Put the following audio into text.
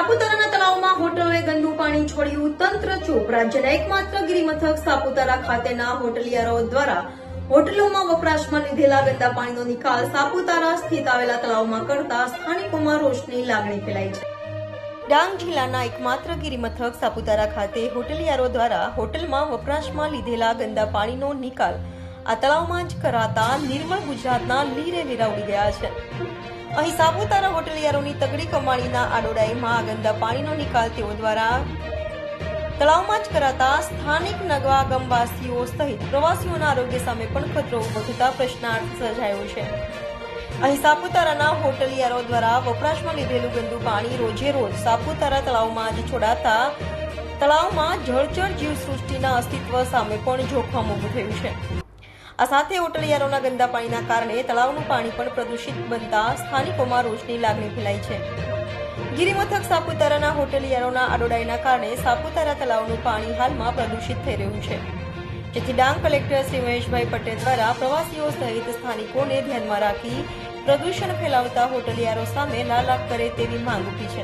સાપુતારાના તળાવમાં હોટલોએ ગંદુ પાણી છોડ્યું, તંત્ર ચૂપ। રાજ્યના એકમાત્ર ગિરિમથક સાપુતારા ખાતેના હોટલિયારો દ્વારા હોટલોમાં વપરાશમાં લીધેલા ગંદા પાણીનો નિકાલ સાપુતારા સ્થિત આવેલા તળાવમાં કરતા સ્થાનિકોમાં રોષની લાગણી ફેલાઈ છે। ડાંગ જિલ્લાના એકમાત્ર ગિરિમથક સાપુતારા ખાતે હોટલિયારો દ્વારા હોટલમાં વપરાશમાં લીધેલા ગંદા પાણીનો નિકાલ આ તળાવમાં જ કરાતા નિર્મળ ગુજરાતના લીરે લીરા ઉડી ગયા છે। અહીં સાપુતારા હોટલિયારોની તગડી કમાણીના આડોડાઈમાં આ ગંદા પાણીનો નિકાલ તેઓ દ્વારા તળાવમાં જ કરાતા સ્થાનિક નગરવાસીઓ સહિત પ્રવાસીઓના આરોગ્ય સામે પણ ખતરો ઉભો થતા પ્રશ્નાર્થ સર્જાયો છે। અહીં સાપુતારાના હોટલિયારો દ્વારા વપરાશમાં લીધેલું ગંદુ પાણી રોજે રોજ સાપુતારા તળાવમાં જ છોડાતા તળાવમાં જળચર જીવસૃષ્ટિના અસ્તિત્વ સામે પણ જોખમ ઉભું થયું છે। આ સાથે હોટલિયારોના ગંદા પાણીના કારણે તળાવનું પાણી પણ પ્રદૂષિત બનતા સ્થાનિકોમાં રોષની લાગણી ફેલાઈ છે। ગિરિમથક સાપુતારાના હોટલિયારોના આડોડાઈના કારણે સાપુતારા તળાવનું પાણી હાલમાં પ્રદૂષિત થઈ રહ્યું છે, જેથી ડાંગ કલેક્ટર શ્રી મહેશભાઈ પટેલ દ્વારા પ્રવાસીઓ સહિત સ્થાનિકોને ધ્યાનમાં રાખી પ્રદૂષણ ફેલાવતા હોટલિયારો સામે લાલાક કરે તેવી માંગ ઉઠી છે।